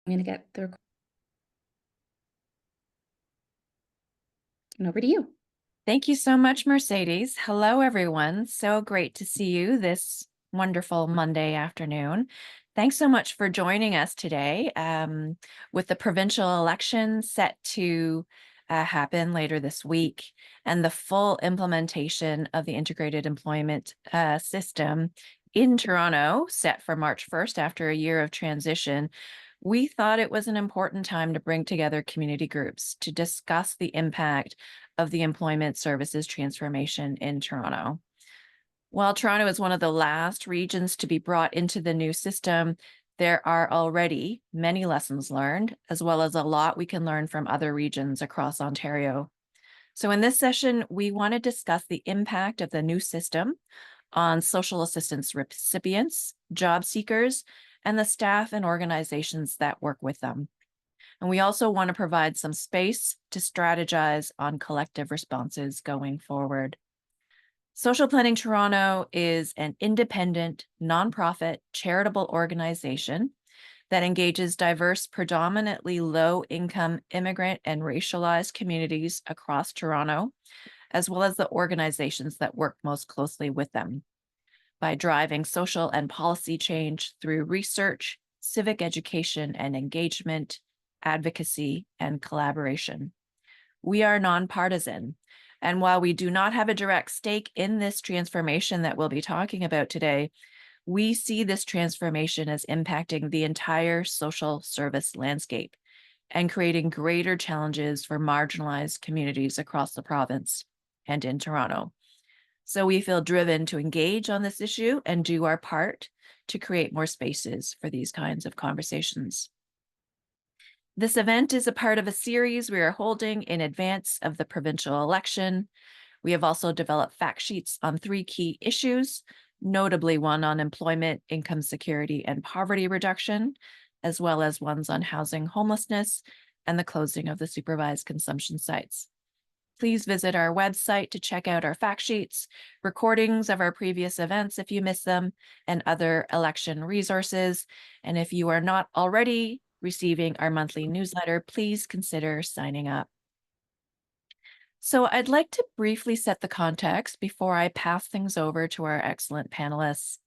I'm going to get the and over to you. Thank you so much, Mercedes. Hello, everyone. So great to see you this wonderful Monday afternoon. Thanks so much for joining us today with the provincial election set to happen later this week and the full implementation of the integrated employment system in Toronto set for March 1st after a year of transition. We thought it was an important time to bring together community groups to discuss the impact of the employment services transformation in Toronto. While Toronto is one of the last regions to be brought into the new system, there are already many lessons learned, as well as a lot we can learn from other regions across Ontario. So in this session, we want to discuss the impact of the new system on social assistance recipients, job seekers, and the staff and organizations that work with them. And we also want to provide some space to strategize on collective responses going forward. Social Planning Toronto is an independent, nonprofit, charitable organization that engages diverse, predominantly low-income immigrant and racialized communities across Toronto, as well as the organizations that work most closely with them, by driving social and policy change through research, civic education and engagement, advocacy, and collaboration. We are nonpartisan, and while we do not have a direct stake in this transformation that we'll be talking about today, we see this transformation as impacting the entire social service landscape and creating greater challenges for marginalized communities across the province and in Toronto. So we feel driven to engage on this issue and do our part to create more spaces for these kinds of conversations. This event is a part of a series we are holding in advance of the provincial election. We have also developed fact sheets on 3 key issues, notably one on employment, income security, and poverty reduction, as well as ones on housing homelessness and the closing of the supervised consumption sites. Please visit our website to check out our fact sheets, recordings of our previous events if you miss them, and other election resources. And if you are not already receiving our monthly newsletter, please consider signing up. So I'd like to briefly set the context before I pass things over to our excellent panelists.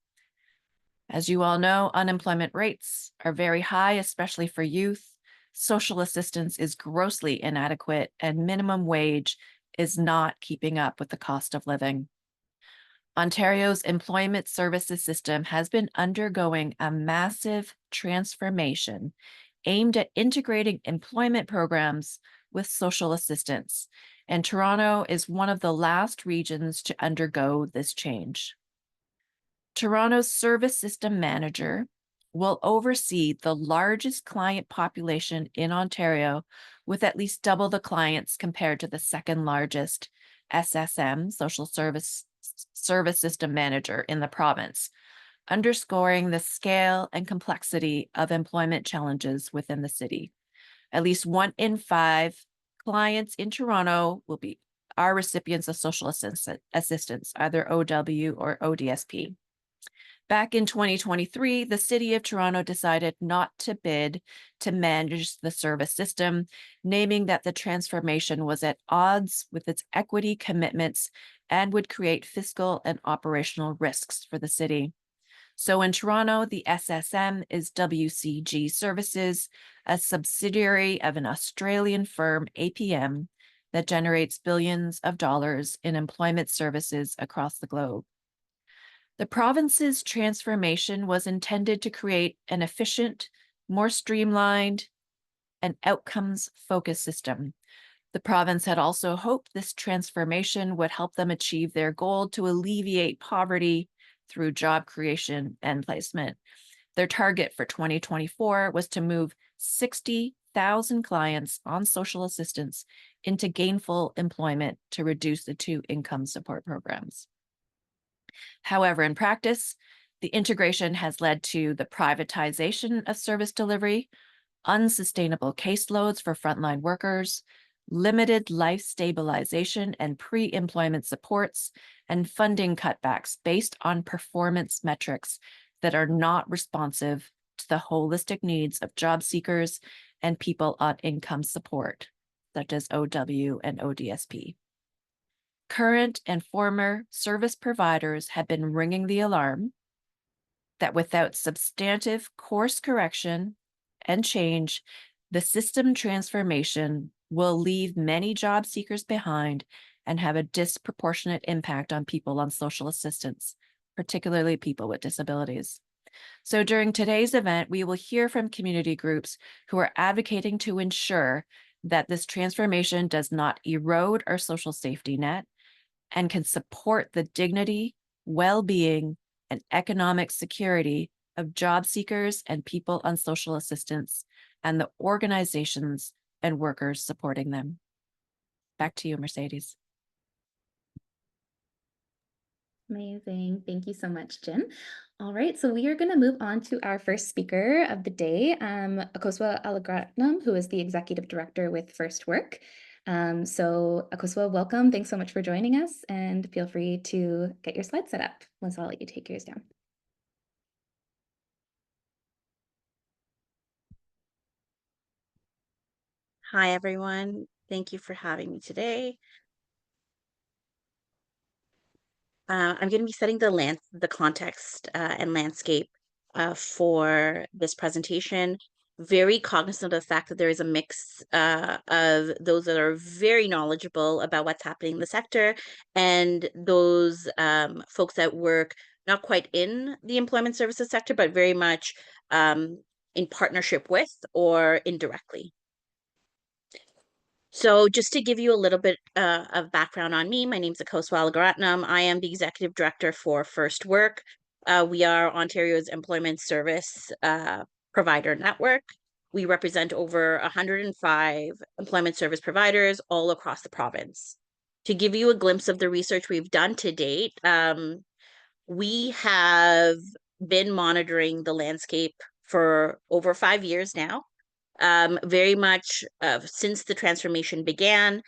As you all know, unemployment rates are very high, especially for youth. Social assistance is grossly inadequate, and minimum wage is not keeping up with the cost of living. Ontario's employment services system has been undergoing a massive transformation aimed at integrating employment programs with social assistance, and Toronto is one of the last regions to undergo this change. Toronto's service system manager will oversee the largest client population in Ontario, with at least double the clients compared to the second largest SSM, Social Service System Manager, in the province, underscoring the scale and complexity of employment challenges within the city. At least 1 in 5 clients in Toronto are recipients of social assistance, either OW or ODSP. Back in 2023, the City of Toronto decided not to bid to manage the service system, naming that the transformation was at odds with its equity commitments and would create fiscal and operational risks for the city. So in Toronto, the SSM is WCG Services, a subsidiary of an Australian firm, APM, that generates billions of dollars in employment services across the globe. The province's transformation was intended to create an efficient, more streamlined, and outcomes-focused system. The province had also hoped this transformation would help them achieve their goal to alleviate poverty through job creation and placement. Their target for 2024 was to move 60,000 clients on social assistance into gainful employment to reduce the 2 income support programs. However, in practice, the integration has led to the privatization of service delivery, unsustainable caseloads for frontline workers, limited life stabilization and pre-employment supports, and funding cutbacks based on performance metrics that are not responsive reflect the holistic needs of job seekers and people on income support, such as OW and ODSP. Current and former service providers have been ringing the alarm that without substantive course correction and change, the system transformation will leave many job seekers behind and have a disproportionate impact on people on social assistance, particularly people with disabilities. So during today's event, we will hear from community groups who are advocating to ensure that this transformation does not erode our social safety net and can support the dignity, well-being, and economic security of job seekers and people on social assistance and the organizations and workers supporting them. Back to you, Mercedes. Amazing. Thank you so much, Jen. All right, so we are going to move on to our first speaker of the day, Akosua Alagratnam, who is the Executive Director with First Work. So Akosua, welcome. Thanks so much for joining us, and feel free to get your slides set up. Once I'll let you take yours down. Hi, everyone. Thank you for having me today. I'm going to be setting the context and landscape for this presentation. Very cognizant of the fact that there is a mix of those that are very knowledgeable about what's happening in the sector and those folks that work not quite in the employment services sector, but very much in partnership with or indirectly. So just to give you a little bit of background on me, my name is Akosua Alagratnam. I am the Executive Director for First Work. We are Ontario's employment service provider network. We represent over 105 employment service providers all across the province. To give you a glimpse of the research we've done to date, we have been monitoring the landscape for over 5 years now. Very much since the transformation began,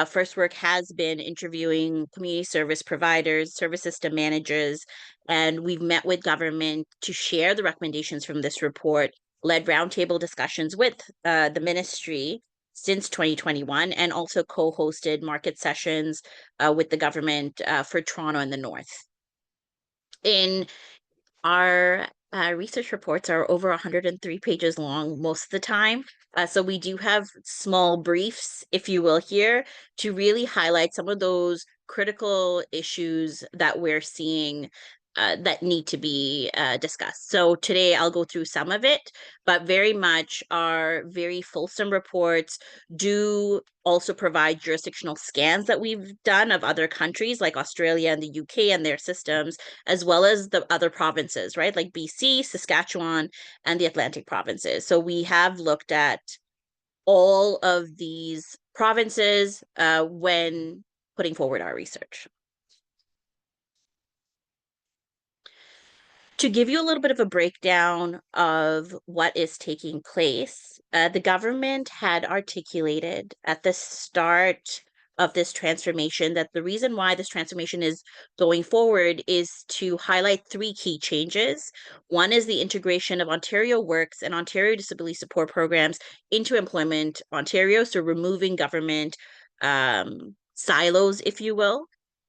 First Work has been interviewing community service providers, service system managers, and we've met with government to share the recommendations from this report, led roundtable discussions with the ministry since 2021, and also co-hosted market sessions with the government for Toronto and the North. In our research reports are over 103 pages long most of the time. So we do have small briefs, if you will, here to really highlight some of those critical issues that we're seeing that need to be discussed. So today I'll go through some of it, but very much our very fulsome reports do also provide jurisdictional scans that we've done of other countries like Australia and the UK and their systems, as well as the other provinces, right? Like BC, Saskatchewan, and the Atlantic provinces. So we have looked at all of these provinces when putting forward our research. To give you a little bit of a breakdown of what is taking place, the government had articulated at the start of this transformation that the reason why this transformation is going forward is to highlight 3 key changes. One is the integration of Ontario Works and Ontario Disability Support Programs into Employment Ontario, so removing government silos, if you will,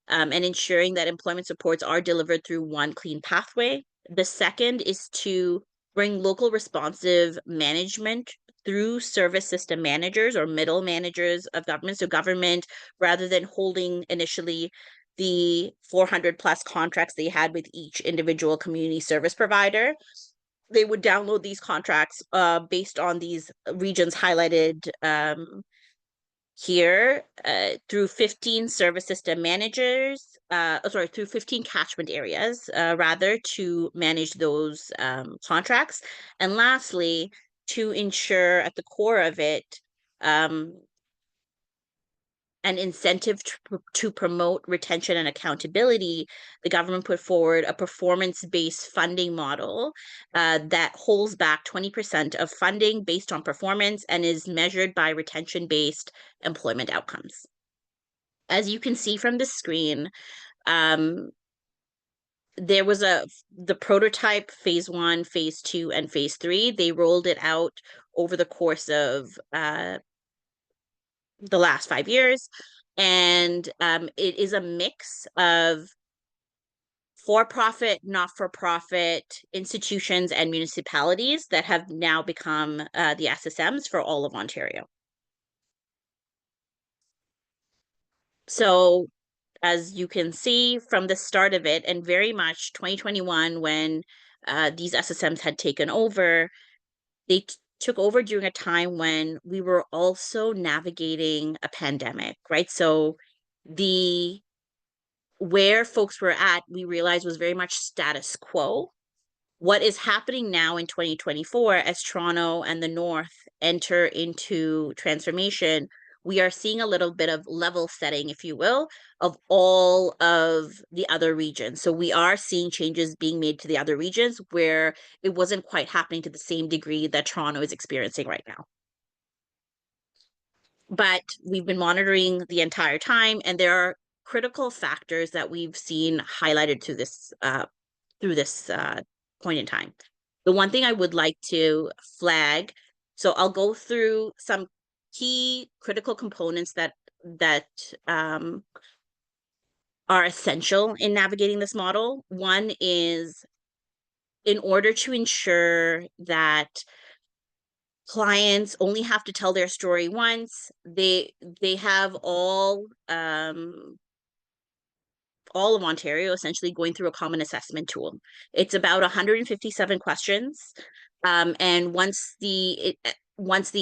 and ensuring that employment supports are delivered through one clean pathway. The second is to bring local responsive management through service system managers or middle managers of government. So government, rather than holding initially the 400 plus contracts they had with each individual community service provider, they would download these contracts based on these regions highlighted here through 15 service system managers, through 15 catchment areas, rather, to manage those contracts. And lastly, to ensure at the core of it, an incentive to promote retention and accountability, the government put forward a performance-based funding model that holds back 20% of funding based on performance and is measured by retention-based employment outcomes. As you can see from the screen, there was the prototype phase 1, phase 2, and phase 3. They rolled it out over the course of the last 5 years. And it is a mix of for-profit, not-for-profit institutions and municipalities that have now become the SSMs for all of Ontario. So as you can see from the start of it, and very much 2021, when these SSMs had taken over, they took over during a time when we were also navigating a pandemic, right? So where folks were at, we realized was very much status quo. What is happening now in 2024, as Toronto and the North enter into transformation, we are seeing a little bit of level setting, if you will, of all of the other regions. So we are seeing changes being made to the other regions where it wasn't quite happening to the same degree that Toronto is experiencing right now. But we've been monitoring the entire time, and there are critical factors that we've seen highlighted through this point in time. The one thing I would like to flag, so I'll go through some key critical components that are essential in navigating this model. One is, in order to ensure that clients only have to tell their story once, they have all of Ontario essentially going through a common assessment tool. It's about 157 questions. And once the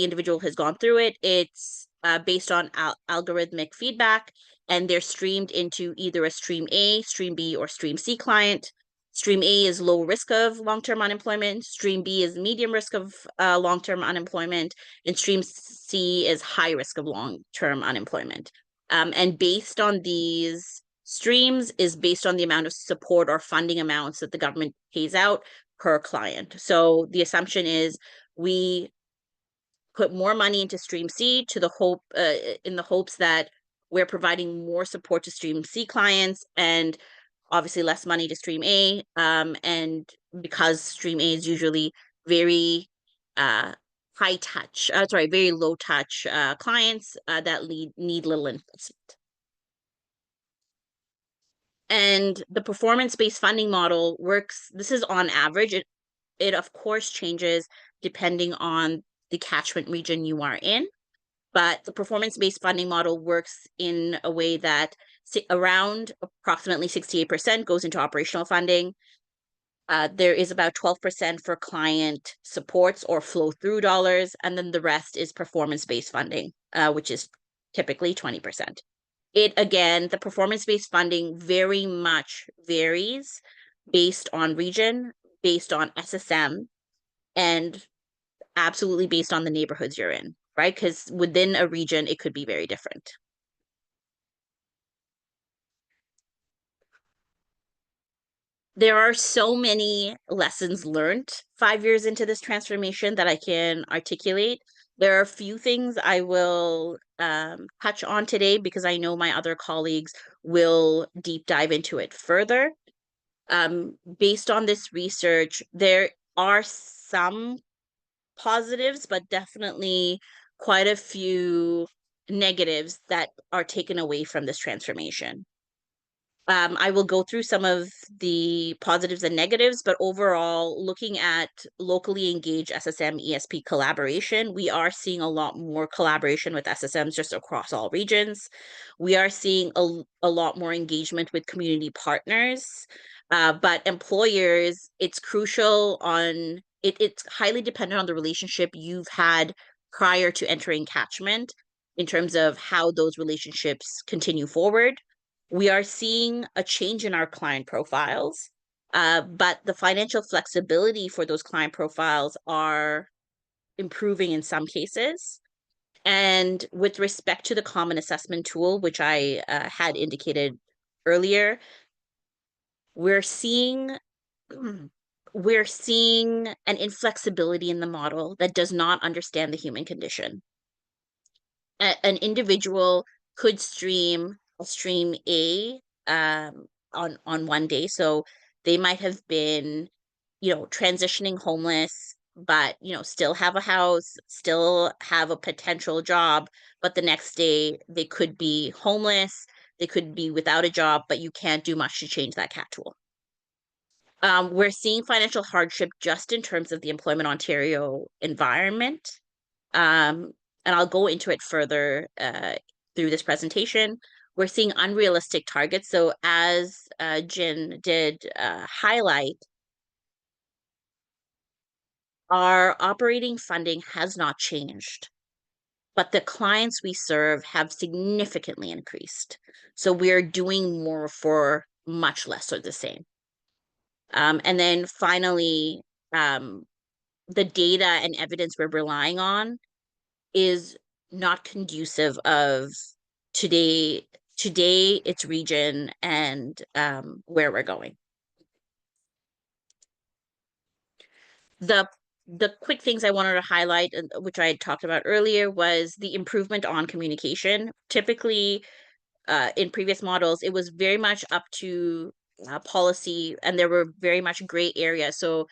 individual has gone through it, it's based on algorithmic feedback, and they're streamed into either a stream A, stream B, or stream C client. Stream A is low risk of long-term unemployment. Stream B is medium risk of long-term unemployment. And stream C is high risk of long-term unemployment. And based on these streams is based on the amount of support or funding amounts that the government pays out per client. So the assumption is we put more money into stream C in the hopes that we're providing more support to stream C clients, and obviously less money to stream A. And because stream A is usually very very low touch clients that need little investment. And the performance-based funding model works. This is on average. It of course changes depending on the catchment region you are in, but the performance-based funding model works in a way that around approximately 68% goes into operational funding. There is about 12% for client supports or flow-through dollars, and then the rest is performance-based funding, which is typically 20%. The performance-based funding very much varies based on region, based on SSM, and absolutely based on the neighborhoods you're in, right? Because within a region, it could be very different. There are so many lessons learned 5 years into this transformation that I can articulate. There are a few things I will touch on today because I know my other colleagues will deep dive into it further. Based on this research, there are some positives, but definitely quite a few negatives that are taken away from this transformation. I will go through some of the positives and negatives, but overall, looking at locally engaged SSM ESP collaboration, we are seeing a lot more collaboration with SSMs just across all regions. We are seeing a lot more engagement with community partners, but employers, it's crucial it's highly dependent on the relationship you've had prior to entering catchment in terms of how those relationships continue forward. We are seeing a change in our client profiles, but the financial flexibility for those client profiles are improving in some cases. And with respect to the common assessment tool, which I had indicated earlier, we're seeing an inflexibility in the model that does not understand the human condition. An individual could stream A on one day. So They might have been, transitioning homeless, but, still have a house, still have a potential job, but the next day they could be homeless, they could be without a job, but you can't do much to change that cat tool. We're seeing financial hardship just in terms of the Employment Ontario environment. And I'll go into it further through this presentation. We're seeing unrealistic targets. So as Jin did highlight, our operating funding has not changed, but the clients we serve have significantly increased. So we're doing more for much less or the same. And then finally, the data and evidence we're relying on is not conducive of today, its region, and where we're going. The quick things I wanted to highlight, which I had talked about earlier, was the improvement on communication. Typically, in previous models, it was very much up to policy, and there were very much gray areas. So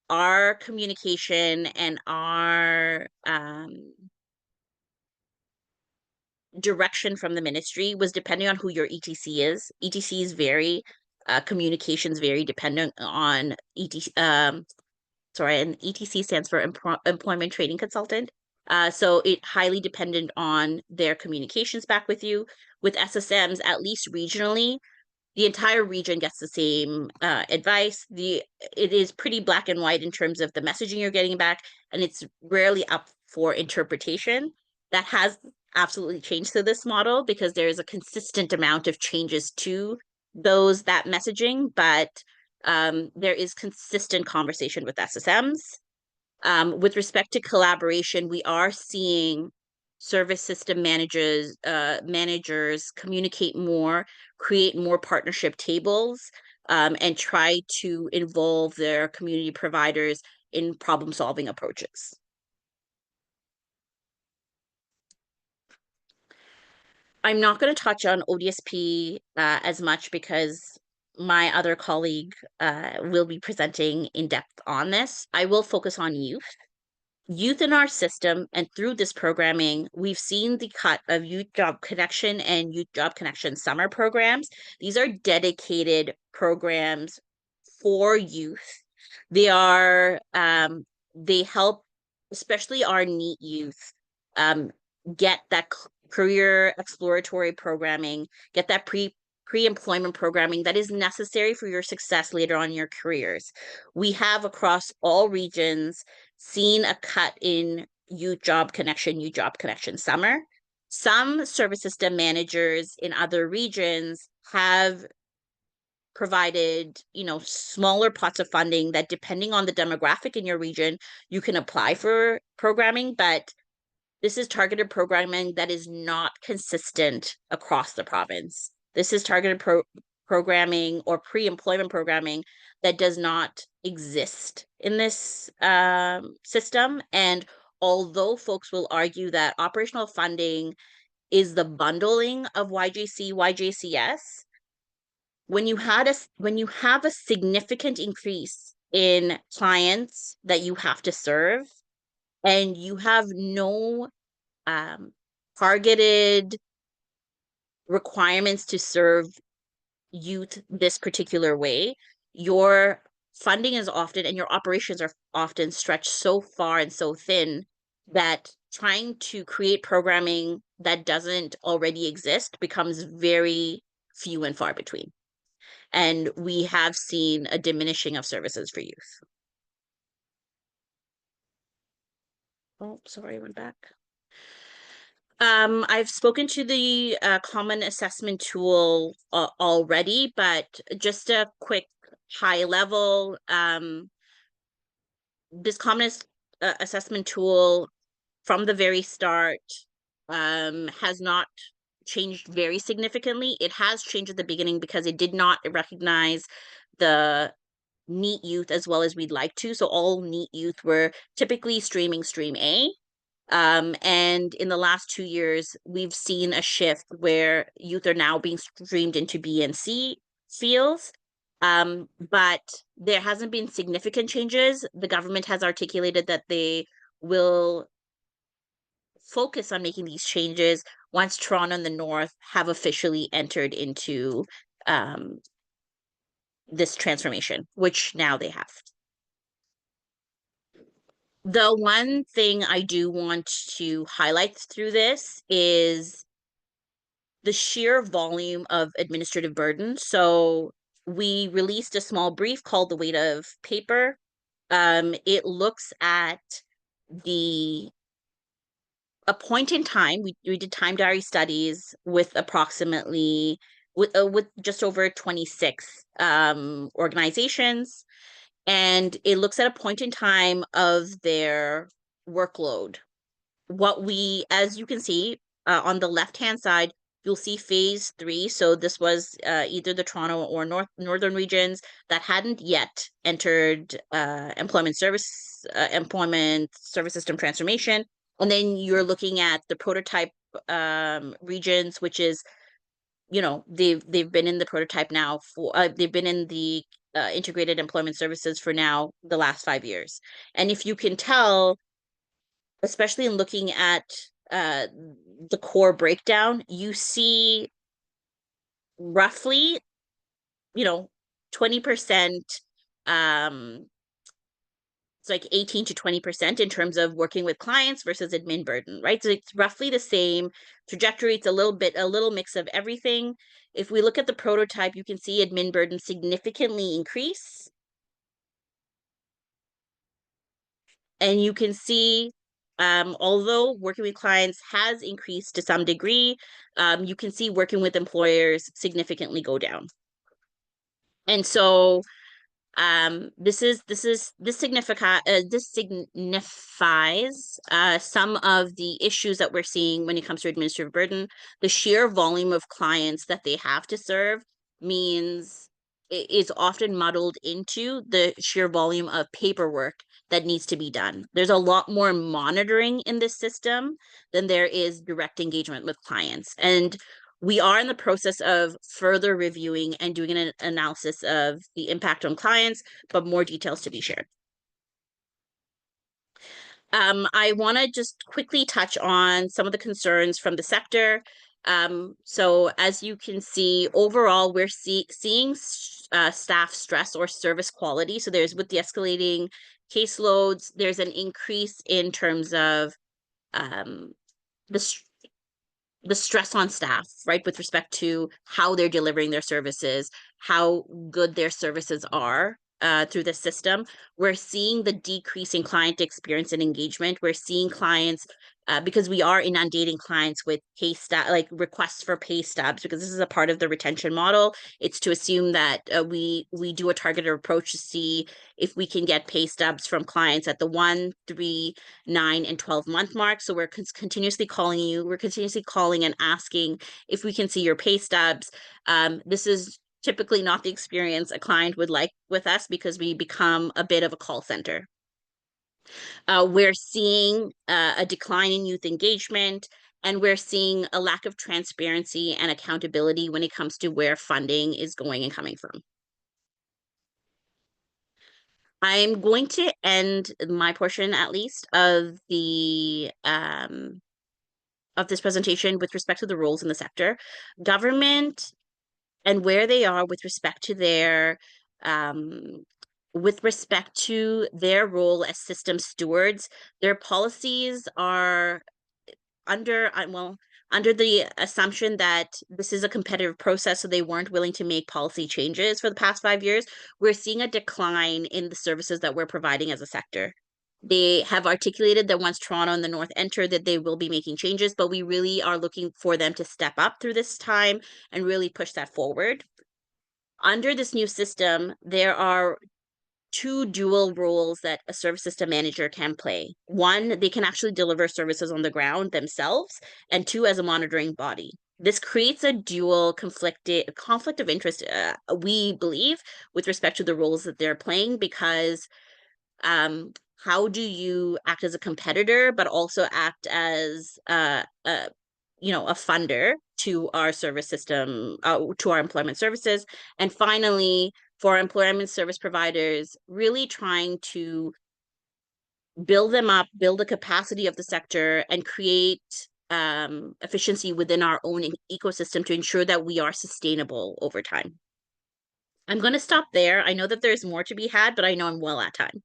our communication and our direction from the ministry was depending on who your ETC is. ETCs vary, communications vary depending on ETC. And ETC stands for Employment Training Consultant. So it highly dependent on their communications back with you. With SSMs, at least regionally, the entire region gets the same advice. It is pretty black and white in terms of the messaging you're getting back, and it's rarely up for interpretation. That has absolutely changed to this model because there is a consistent amount of changes to that messaging, but there is consistent conversation with SSMs. With respect to collaboration, we are seeing service system managers communicate more, create more partnership tables, and try to involve their community providers in problem-solving approaches. I'm not going to touch on ODSP as much because my other colleague will be presenting in depth on this. I will focus on youth. Youth in our system, and through this programming, we've seen the cut of Youth Job Connection and Youth Job Connection summer programs. These are dedicated programs for youth. They help, especially our NEET youth, get that career exploratory programming, get that pre-employment programming that is necessary for your success later on in your careers. We have across all regions seen a cut in Youth Job Connection summer. Some service system managers in other regions have provided, smaller pots of funding that, depending on the demographic in your region, you can apply for programming, but this is targeted programming that is not consistent across the province. This is targeted programming or pre-employment programming that does not exist in this system. And although folks will argue that operational funding is the bundling of YJC, YJCS, when you have a significant increase in clients that you have to serve, and you have no targeted requirements to serve youth this particular way, your funding is often, and your operations are often stretched so far and so thin that trying to create programming that doesn't already exist becomes very few and far between. And we have seen a diminishing of services for youth. Oh, sorry, I went back. I've spoken to the common assessment tool already, but just a quick high level, this common assessment tool from the very start has not changed very significantly. It has changed at the beginning because it did not recognize the NEET youth as well as we'd like to. So all NEET youth were typically stream A. And in the last 2 years, we've seen a shift where youth are now being streamed into B and C fields. But there hasn't been significant changes. The government has articulated that they will focus on making these changes once Toronto and the North have officially entered into this transformation, which now they have. The one thing I do want to highlight through this is the sheer volume of administrative burden. So we released a small brief called The Weight of Paper. It looks at a point in time. We did time diary studies with approximately with just over 26 organizations, and it looks at a point in time of their workload. As you can see on the left-hand side, you'll see phase 3. So this was either the Toronto or northern regions that hadn't yet entered employment service system transformation. And then you're looking at the prototype regions, which is, they've been in the prototype now for they've been in the integrated employment services for now the last 5 years. And if you can tell, especially in looking at the core breakdown, you see roughly, 20%, it's like 18 to 20% in terms of working with clients versus admin burden, right? So it's roughly the same trajectory. It's a little mix of everything. If we look at the prototype, you can see admin burden significantly increase. And you can see, although working with clients has increased to some degree, you can see working with employers significantly go down. And so this signifies some of the issues that we're seeing when it comes to administrative burden. The sheer volume of clients that they have to serve means it is often muddled into the sheer volume of paperwork that needs to be done. There's a lot more monitoring in this system than there is direct engagement with clients. And we are in the process of further reviewing and doing an analysis of the impact on clients, but more details to be shared. I want to just quickly touch on some of the concerns from the sector. So as you can see, overall, we're seeing staff stress or service quality. So with the escalating caseloads, there's an increase in terms of the stress on staff, right, with respect to how they're delivering their services, how good their services are through the system. We're seeing the decrease in client experience and engagement. We're seeing clients, because we are inundating clients with pay like requests for pay stubs, because this is a part of the retention model. It's to assume that we do a targeted approach to see if we can get pay stubs from clients at the 1, 3, 9, and 12-month mark. So we're continuously calling you. We're continuously calling and asking if we can see your pay stubs. This is typically not the experience a client would like with us, because we become a bit of a call center. We're seeing a decline in youth engagement, and we're seeing a lack of transparency and accountability when it comes to where funding is going and coming from. I'm going to end my portion, at least, of the of this presentation with respect to the roles in the sector. Government and where they are with respect to their role as system stewards. Their policies are under the assumption that this is a competitive process, so they weren't willing to make policy changes for the past 5 years. We're seeing a decline in the services that we're providing as a sector. They have articulated that once Toronto and the North enter, that they will be making changes, but we really are looking for them to step up through this time and really push that forward. Under this new system, there are 2 dual roles that a service system manager can play. 1, they can actually deliver services on the ground themselves, and 2, as a monitoring body. This creates a dual conflict of interest, we believe, with respect to the roles that they're playing, because how do you act as a competitor, but also act as a funder to our service system, to our employment services? And finally, for employment service providers, really trying to build them up, build the capacity of the sector, and create efficiency within our own ecosystem to ensure that we are sustainable over time. I'm going to stop there. I know that there's more to be had, but I know I'm well at time.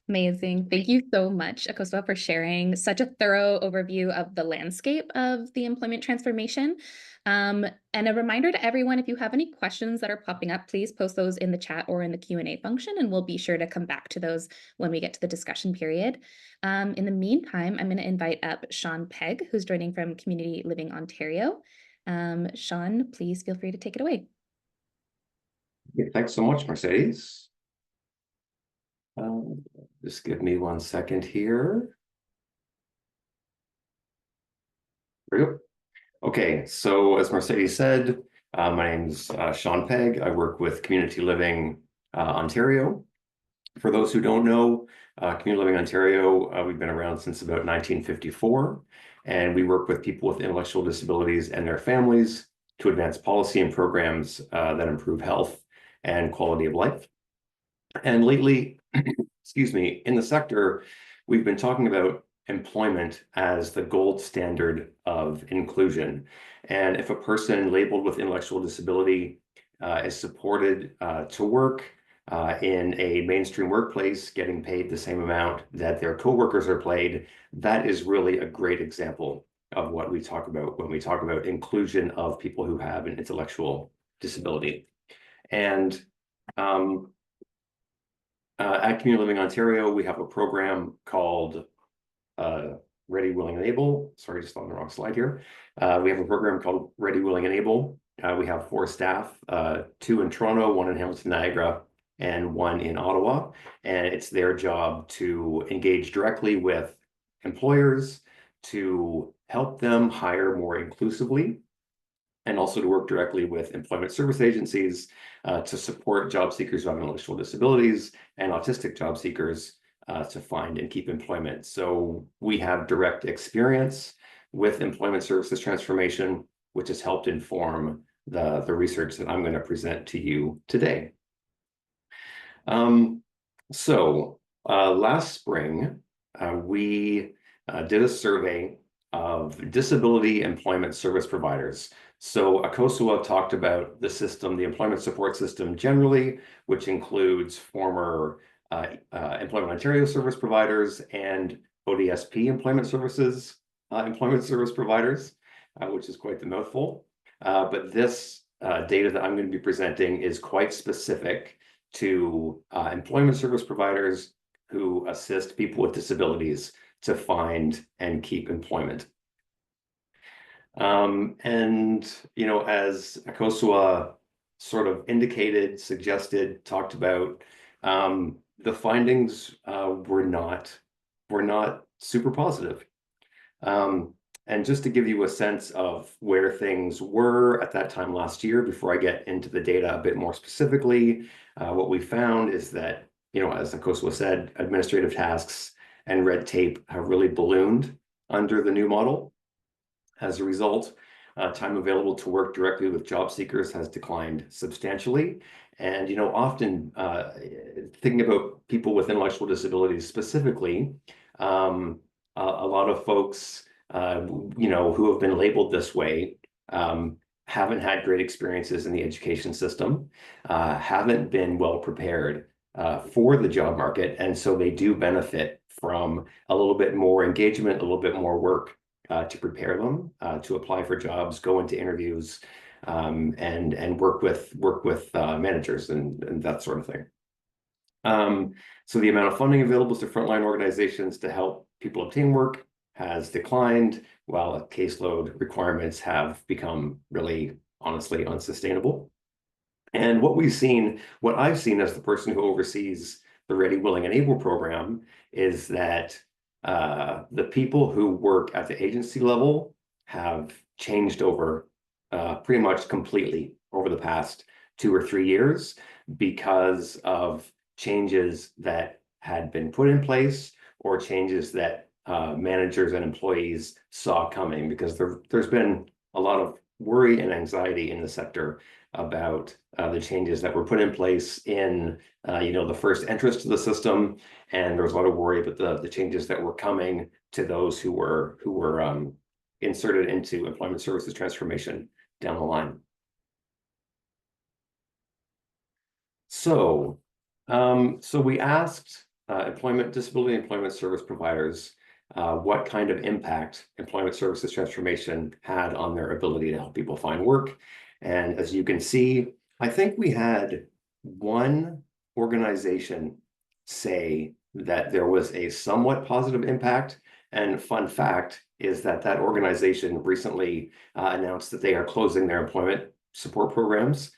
Amazing. Thank you so much, Akosua, for sharing such a thorough overview of the landscape of the employment transformation. And a reminder to everyone, if you have any questions that are popping up, please post those in the chat or in the Q&A function, and we'll be sure to come back to those when we get to the discussion period. In the meantime, I'm going to invite up Sean Pegg, who's joining from Community Living Ontario. Sean, please feel free to take it away. Okay, thanks so much, Mercedes. Just give me 1 second here. There we go. Okay, so as Mercedes said, my name's Sean Pegg. I work with Community Living Ontario. For those who don't know, Community Living Ontario, we've been around since about 1954, and we work with people with intellectual disabilities and their families to advance policy and programs that improve health and quality of life. And lately, excuse me, in the sector, we've been talking about employment as the gold standard of inclusion. And if a person labeled with intellectual disability is supported to work in a mainstream workplace, getting paid the same amount that their coworkers are paid, that is really a great example of what we talk about when we talk about inclusion of people who have an intellectual disability. And at Community Living Ontario, we have a program called Ready, Willing, and Able. Sorry, just on the wrong slide here. We have a program called Ready, Willing, and Able. We have 4 staff, 2 in Toronto, 1 in Hamilton, Niagara, and 1 in Ottawa. And it's their job to engage directly with employers to help them hire more inclusively, and also to work directly with employment service agencies to support job seekers who have intellectual disabilities and autistic job seekers to find and keep employment. So we have direct experience with employment services transformation, which has helped inform the research that I'm going to present to you today. Last spring, we did a survey of disability employment service providers. So Akosua talked about the system, the employment support system generally, which includes former Employment Ontario service providers and ODSP employment service providers, which is quite the mouthful. But this data that I'm going to be presenting is quite specific to employment service providers who assist people with disabilities to find and keep employment. And, you know, as Akosua sort of indicated, suggested, talked about, the findings were not super positive. And just to give you a sense of where things were at that time last year, before I get into the data a bit more specifically, what we found is that, you know, as Akosua said, administrative tasks and red tape have really ballooned under the new model. As a result, time available to work directly with job seekers has declined substantially. And, you know, often thinking about people with intellectual disabilities specifically, a lot of folks, you know, who have been labeled this way haven't had great experiences in the education system, haven't been well prepared for the job market. And so they do benefit from a little bit more engagement, a little bit more work to prepare them to apply for jobs, go into interviews, and work with managers and that sort of thing. So the amount of funding available to frontline organizations to help people obtain work has declined, while caseload requirements have become really, honestly, unsustainable. And what I've seen as the person who oversees the Ready, Willing, and Able program is that the people who work at the agency level have changed over pretty much completely over the past 2 or 3 years because of changes that had been put in place or changes that managers and employees saw coming, because there's been a lot of worry and anxiety in the sector about the changes that were put in place in the first entrance to the system, and there was a lot of worry about the changes that were coming to those who were inserted into employment services transformation down the line. So we asked disability employment service providers what kind of impact employment services transformation had on their ability to help people find work. And as you can see, I think we had one organization say that there was a somewhat positive impact. And fun fact is that organization recently announced that they are closing their employment support programs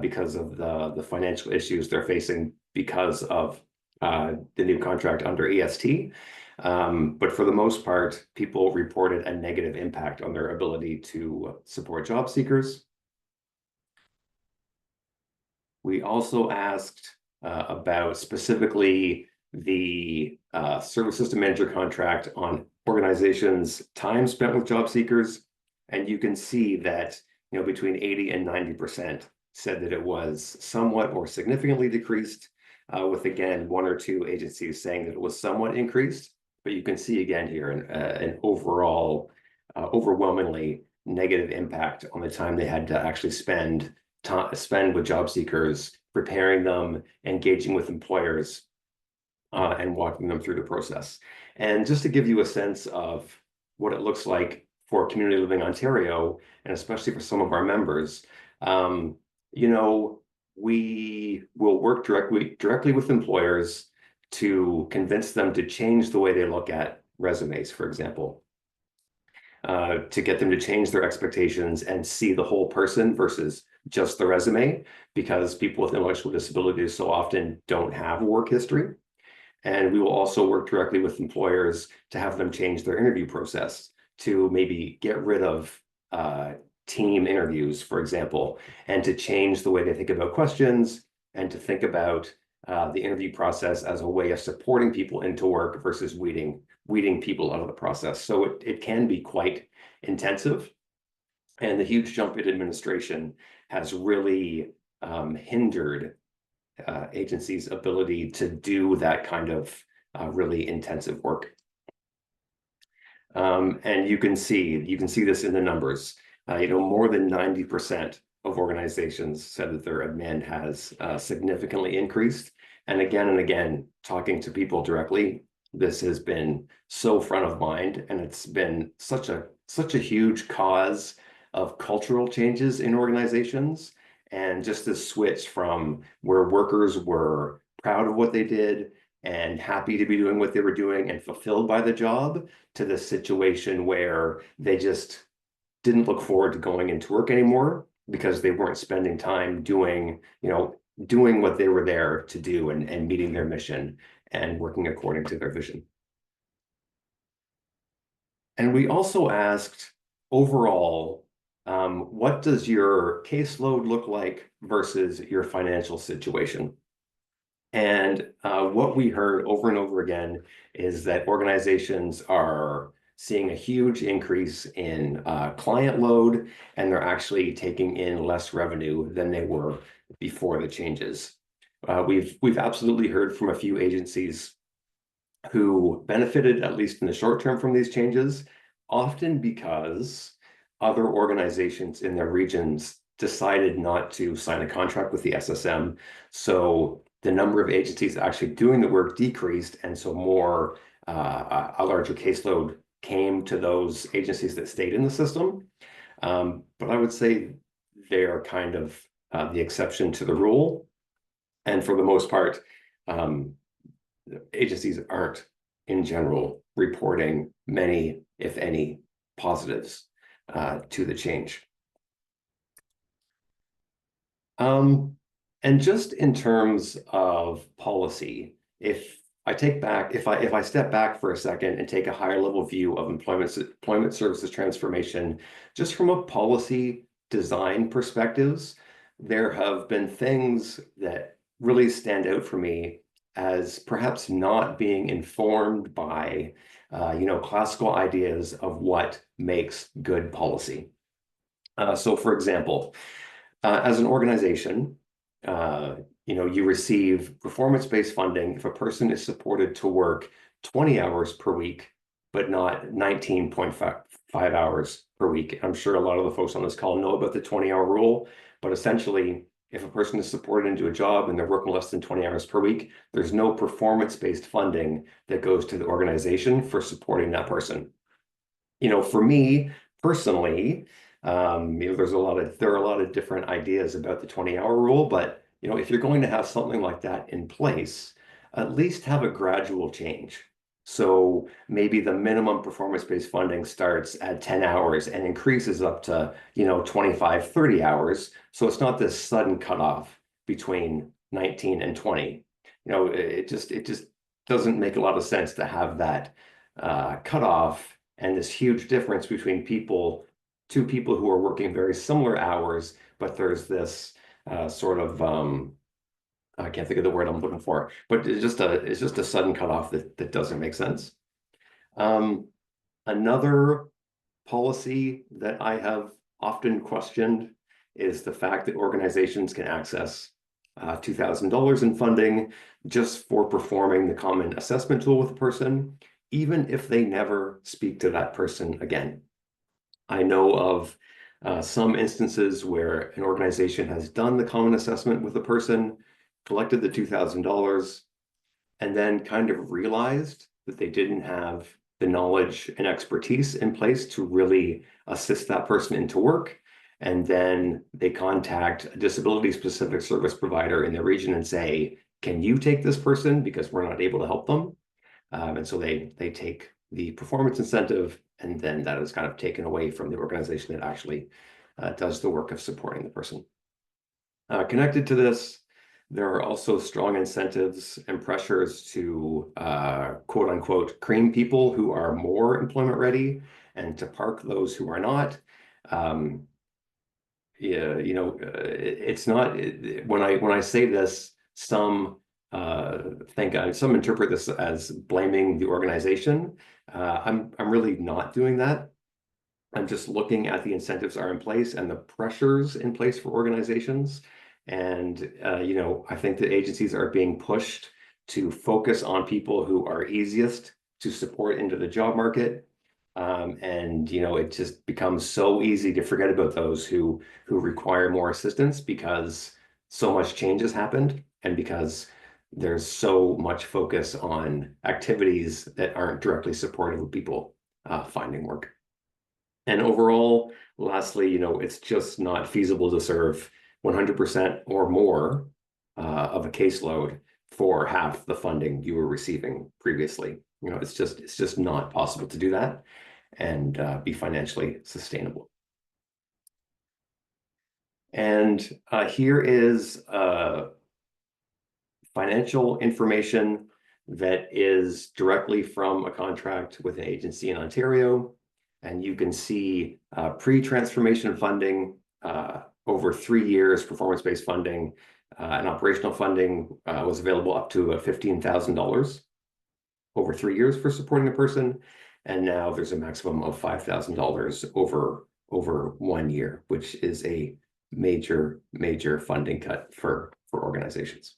because of the financial issues they're facing because of the new contract under EST. But for the most part, people reported a negative impact on their ability to support job seekers. We also asked about specifically the service system manager contract on organizations' time spent with job seekers. And you can see that between 80 and 90% said that it was somewhat or significantly decreased, with again, one or two agencies saying that it was somewhat increased. But you can see again here an overall overwhelmingly negative impact on the time they had to actually spend with job seekers, preparing them, engaging with employers, and walking them through the process. And just to give you a sense of what it looks like for Community Living Ontario, and especially for some of our members, we will work directly with employers to convince them to change the way they look at resumes, for example, to get them to change their expectations and see the whole person versus just the resume, because people with intellectual disabilities so often don't have a work history. And we will also work directly with employers to have them change their interview process to maybe get rid of team interviews, for example, and to change the way they think about questions and to think about the interview process as a way of supporting people into work versus weeding people out of the process. So it can be quite intensive. And the huge jump in administration has really hindered agencies' ability to do that kind of really intensive work. And you can see this in the numbers. More than 90% of organizations said that their admin has significantly increased. And again, talking to people directly, this has been so front of mind, and it's been such a huge cause of cultural changes in organizations. And just this switch from where workers were proud of what they did and happy to be doing what they were doing and fulfilled by the job, to this situation where they just didn't look forward to going into work anymore because they weren't spending time doing what they were there to do and meeting their mission and working according to their vision. And we also asked, overall, what does your caseload look like versus your financial situation? And what we heard over and over again is that organizations are seeing a huge increase in client load, and they're actually taking in less revenue than they were before the changes. We've absolutely heard from a few agencies who benefited, at least in the short term, from these changes, often because other organizations in their regions decided not to sign a contract with the SSM. So the number of agencies actually doing the work decreased, and so a larger caseload came to those agencies that stayed in the system. But I would say they are kind of the exception to the rule. And for the most part, agencies aren't, in general, reporting many, if any, positives to the change. And just in terms of policy, if I step back for a second and take a higher level view of employment services transformation, just from a policy design perspectives, there have been things that really stand out for me as perhaps not being informed by classical ideas of what makes good policy. So for example, as an organization, you receive performance-based funding if a person is supported to work 20 hours per week, but not 19.5 hours per week. I'm sure a lot of the folks on this call know about the 20-hour rule, but essentially, if a person is supported into a job and they're working less than 20 hours per week, there's no performance-based funding that goes to the organization for supporting that person. For me personally, there are a lot of different ideas about the 20-hour rule, but if you're going to have something like that in place, at least have a gradual change. So maybe the minimum performance-based funding starts at 10 hours and increases up to, 25, 30 hours. So it's not this sudden cutoff between 19 and 20. It just doesn't make a lot of sense to have that cutoff and this huge difference between two people who are working very similar hours, but there's this sort of I can't think of the word I'm looking for, but it's just a sudden cutoff that doesn't make sense. Another policy that I have often questioned is the fact that organizations can access $2,000 in funding just for performing the common assessment tool with a person, even if they never speak to that person again. I know of some instances where an organization has done the common assessment with a person, collected the $2,000, and then kind of realized that they didn't have the knowledge and expertise in place to really assist that person into work. And then they contact a disability-specific service provider in the region and say, can you take this person because we're not able to help them? And so they take the performance incentive, and then that is kind of taken away from the organization that actually does the work of supporting the person. Connected to this, there are also strong incentives and pressures to quote unquote cream people who are more employment ready and to park those who are not. It's not when I say this, some interpret this as blaming the organization. I'm really not doing that. I'm just looking at the incentives are in place and the pressures in place for organizations. And, I think that agencies are being pushed to focus on people who are easiest to support into the job market. It just becomes so easy to forget about those who require more assistance because so much change has happened and because there's so much focus on activities that aren't directly supportive of people finding work. And overall, lastly, it's just not feasible to serve 100% or more of a caseload for half the funding you were receiving previously. It's just not possible to do that and be financially sustainable. And here is financial information that is directly from a contract with an agency in Ontario. And you can see pre-transformation funding over 3 years, performance-based funding and operational funding was available up to $15,000 over 3 years for supporting a person. And now there's a maximum of $5,000 over 1 year, which is a major funding cut for organizations.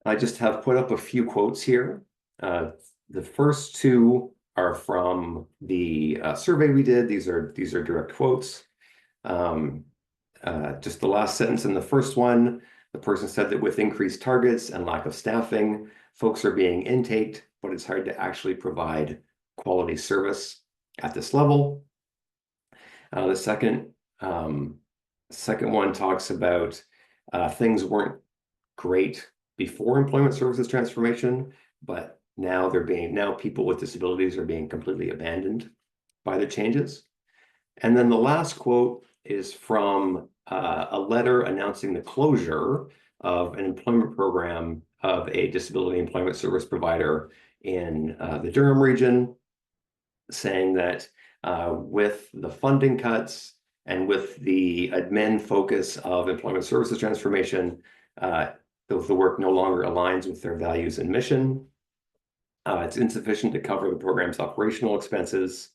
I just have put up a few quotes here. The first two are from the survey we did. These are direct quotes. Just the last sentence in the first one, the person said that with increased targets and lack of staffing, folks are being intaked, but it's hard to actually provide quality service at this level. The second one talks about things weren't great before employment services transformation, but now people with disabilities are being completely abandoned by the changes. And then the last quote is from a letter announcing the closure of an employment program of a disability employment service provider in the Durham region, saying that with the funding cuts and with the admin focus of employment services transformation, the work no longer aligns with their values and mission. It's insufficient to cover the program's operational expenses.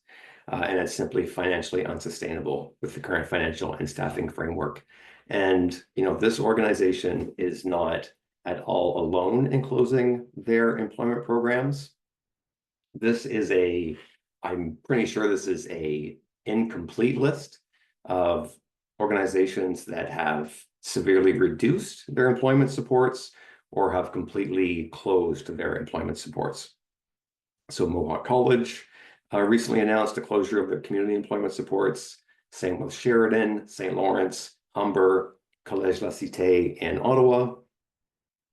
and it's simply financially unsustainable with the current financial and staffing framework. And this organization is not at all alone in closing their employment programs. I'm pretty sure this is a incomplete list of organizations that have severely reduced their employment supports or have completely closed their employment supports. So Mohawk College recently announced the closure of their community employment supports. Same with Sheridan, St. Lawrence, Humber, Collège La Cité, and Ottawa.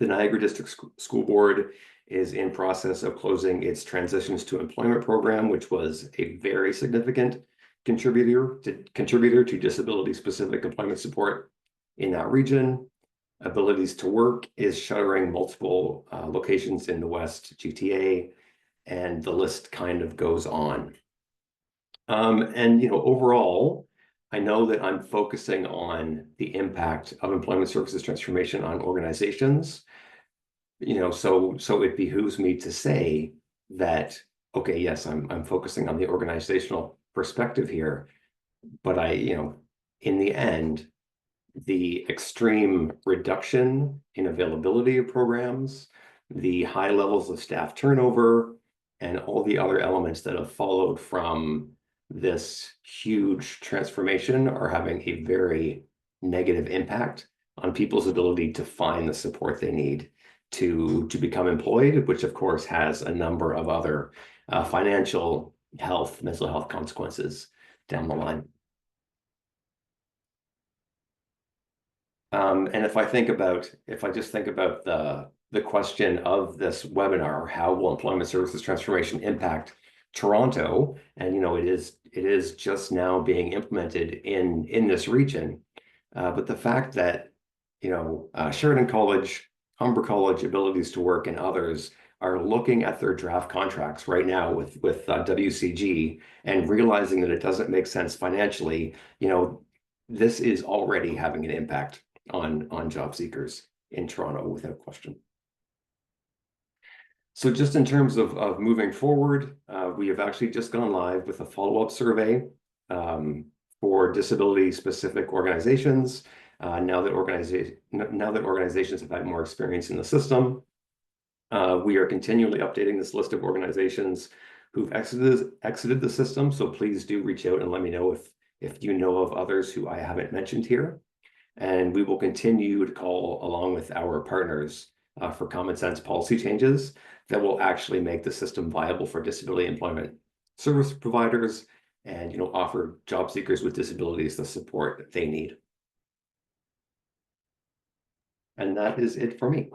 The Niagara District School Board is in process of closing its Transitions to Employment program, which was a very significant contributor to disability-specific employment support in that region. Abilities to Work is shuttering multiple locations in the West GTA, and the list kind of goes on. And overall, I know that I'm focusing on the impact of employment services transformation on organizations. So it behooves me to say that, okay, yes, I'm focusing on the organizational perspective here, but in the end, the extreme reduction in availability of programs, the high levels of staff turnover, and all the other elements that have followed from this huge transformation are having a very negative impact on people's ability to find the support they need to become employed, which of course has a number of other financial, health, mental health consequences down the line. And if I just think about the question of this webinar, how will employment services transformation impact Toronto? And it is just now being implemented in this region. But the fact that Sheridan College, Humber College, Abilities to Work, and others are looking at their draft contracts right now with WCG and realizing that it doesn't make sense financially, this is already having an impact on job seekers in Toronto without question. So just in terms of moving forward, we have actually just gone live with a follow-up survey for disability-specific organizations. Now that organizations have had more experience in the system, we are continually updating this list of organizations who've exited the system. So please do reach out and let me know if you know of others who I haven't mentioned here. And we will continue to call along with our partners for common sense policy changes that will actually make the system viable for disability employment service providers and offer job seekers with disabilities the support that they need. And that is it for me.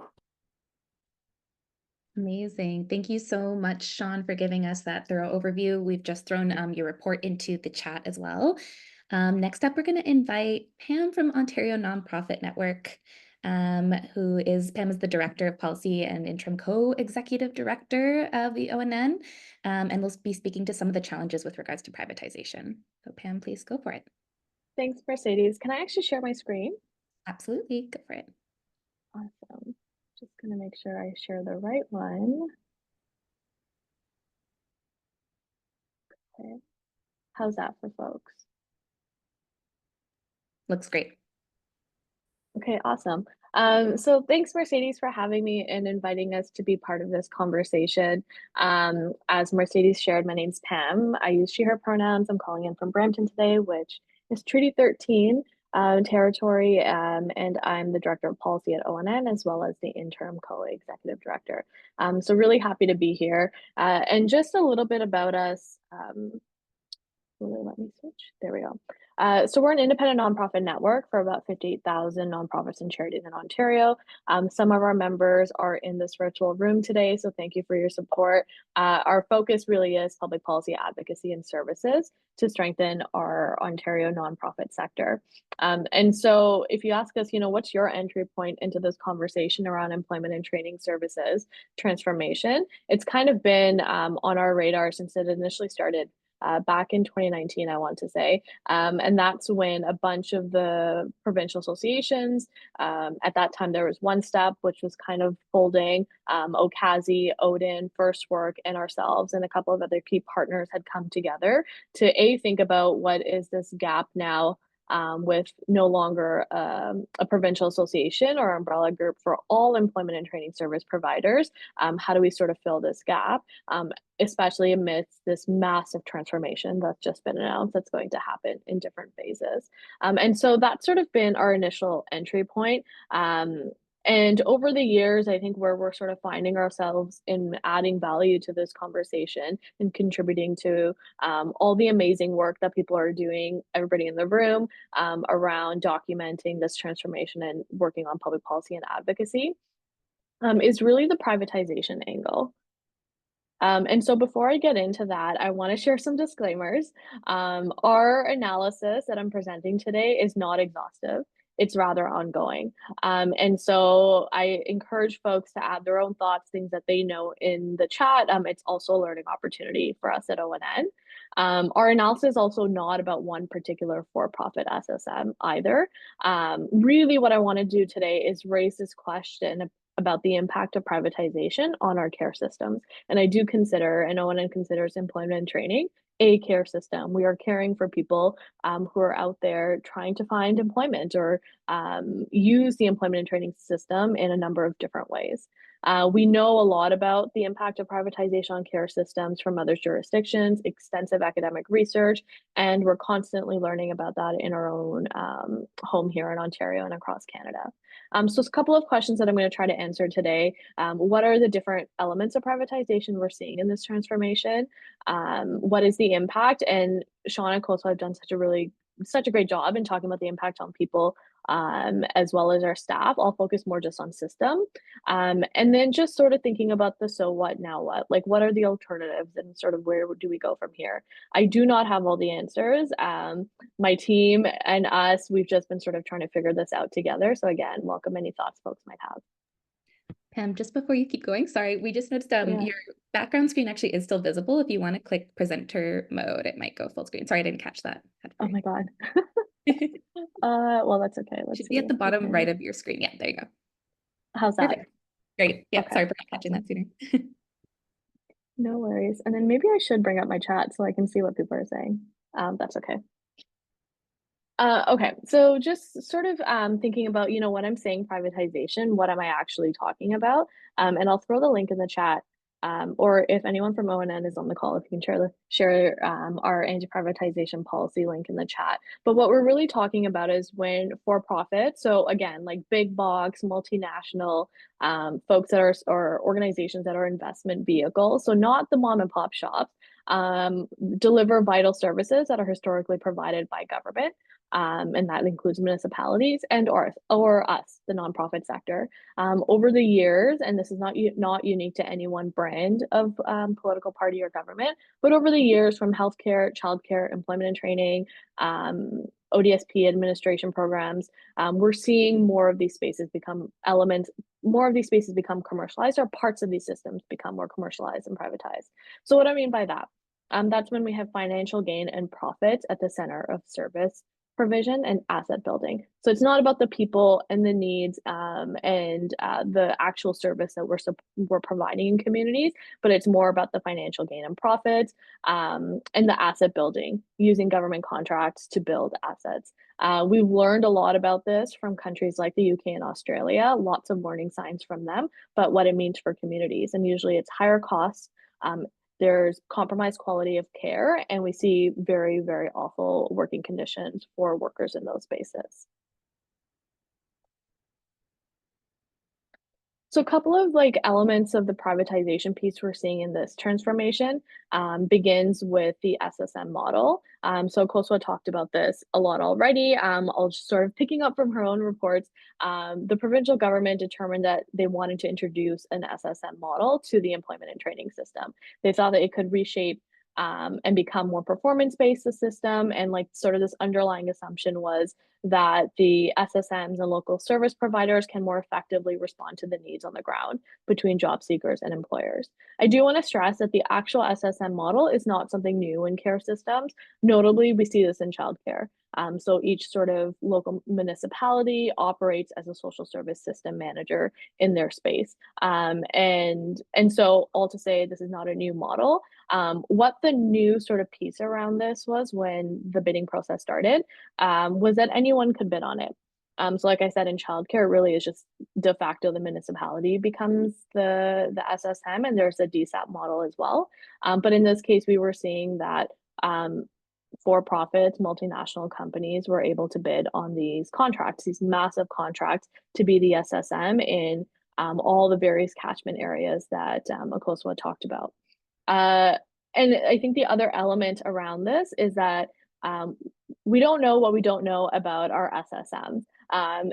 Amazing. Thank you so much, Sean, for giving us that thorough overview. We've just thrown your report into the chat as well. Next up, we're going to invite Pam from Ontario Nonprofit Network, Pam is the Director of Policy and Interim Co-Executive Director of the ONN, and we'll be speaking to some of the challenges with regards to privatization. So Pam, please go for it. Thanks, Mercedes. Can I actually share my screen? Absolutely, go for it. Awesome. Just going to make sure I share the right one. Okay. How's that for folks? Looks great. Okay, awesome. So thanks, Mercedes, for having me and inviting us to be part of this conversation. As Mercedes shared, my name's Pam. I use she, her pronouns. I'm calling in from Brampton today, which is Treaty 13 territory, and I'm the Director of Policy at ONN, as well as the Interim Co-Executive Director. So really happy to be here. And just a little bit about us. Will it let me switch? There we go. So we're an independent nonprofit network for about 58,000 nonprofits and charities in Ontario. Some of our members are in this virtual room today, so thank you for your support. Our focus really is public policy advocacy and services to strengthen our Ontario nonprofit sector. And so if you ask us, what's your entry point into this conversation around employment and training services transformation, it's kind of been on our radar since it initially started back in 2019, I want to say. And that's when a bunch of the provincial associations, at that time there was One Step, which was kind of folding, OCASI, Odin, First Work, and ourselves, and a couple of other key partners had come together to think about what is this gap now, with no longer a provincial association or umbrella group for all employment and training service providers. How do we sort of fill this gap, especially amidst this massive transformation that's just been announced that's going to happen in different phases? And so that's sort of been our initial entry point. And over the years, I think where we're sort of finding ourselves in adding value to this conversation and contributing to all the amazing work that people are doing, everybody in the room, around documenting this transformation and working on public policy and advocacy, is really the privatization angle. And so before I get into that, I want to share some disclaimers. Our analysis that I'm presenting today is not exhaustive. It's rather ongoing. And so I encourage folks to add their own thoughts, things that they know in the chat. It's also a learning opportunity for us at ONN. Our analysis is also not about one particular for-profit SSM either. Really what I want to do today is raise this question about the impact of privatization on our care systems. And I do consider, and ONN considers employment and training a care system. We are caring for people who are out there trying to find employment or use the employment and training system in a number of different ways. We know a lot about the impact of privatization on care systems from other jurisdictions, extensive academic research, and we're constantly learning about that in our own home here in Ontario and across Canada. So a couple of questions that I'm going to try to answer today. What are the different elements of privatization we're seeing in this transformation? What is the impact? And Sean and Koso have done such a great job in talking about the impact on people, as well as our staff. I'll focus more just on system. And then just sort of thinking about the so what, now what? Like, what are the alternatives and sort of where do we go from here? I do not have all the answers. My team and us, we've just been sort of trying to figure this out together. So again, welcome any thoughts folks might have. Pam, just before you keep going, sorry, we just noticed your background screen actually is still visible. If you want to click presenter mode, it might go full screen. Sorry, I didn't catch that. Oh my God. Well, that's okay. Let's Should be at the bottom right of your screen. Yeah, there you go. How's that? Perfect. Great. Yeah, Okay. sorry for not catching that sooner. No worries. And then maybe I should bring up my chat so I can see what people are saying. That's okay. Okay, so just sort of thinking about, when I'm saying privatization, what am I actually talking about? And I'll throw the link in the chat. Or if anyone from ONN is on the call, if you can share our anti-privatization policy link in the chat. But what we're really talking about is when for-profit, so again, like big box, multinational folks that are, or organizations that are investment vehicles, so not the mom and pop shops, deliver vital services that are historically provided by government. And that includes municipalities and or us, the nonprofit sector. Over the years, and this is not unique to any one brand of political party or government, but over the years from healthcare, childcare, employment and training, ODSP administration programs, we're seeing more of these spaces become commercialized, or parts of these systems become more commercialized and privatized. So what I mean by that, that's when we have financial gain and profits at the center of service provision and asset building. So it's not about the people and the needs and the actual service that we're providing in communities, but it's more about the financial gain and profits and the asset building using government contracts to build assets. We've learned a lot about this from countries like the UK and Australia, lots of warning signs from them, but what it means for communities. And usually it's higher costs, there's compromised quality of care, and we see very, very awful working conditions for workers in those spaces. So a couple of elements of the privatization piece we're seeing in this transformation begins with the SSM model. So Koswa talked about this a lot already. I'll just sort of picking up from her own reports. The provincial government determined that they wanted to introduce an SSM model to the employment and training system. They thought that it could reshape and become more performance-based, the system. And like sort of this underlying assumption was that the SSMs and local service providers can more effectively respond to the needs on the ground between job seekers and employers. I do want to stress that the actual SSM model is not something new in care systems. Notably, we see this in childcare. So each sort of local municipality operates as a social service system manager in their space. And so all to say, this is not a new model. What the new sort of piece around this was when the bidding process started, was that anyone could bid on it. So like I said, in childcare, it really is just de facto the municipality becomes the SSM, and there's a DSAP model as well. But in this case, we were seeing that for-profit multinational companies were able to bid on these contracts, these massive contracts, to be the SSM in all the various catchment areas that Akosua talked about. And I think the other element around this is that we don't know what we don't know about our SSMs.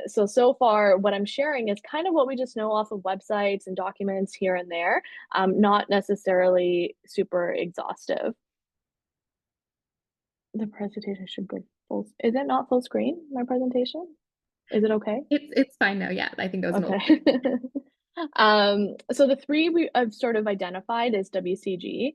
So far, what I'm sharing is kind of what we just know off of websites and documents here and there, not necessarily super exhaustive. The presentation should be full. Is it not full screen, my presentation? Is it okay? It's fine now. Yeah, I think that was okay. So the three I've sort of identified is WCG,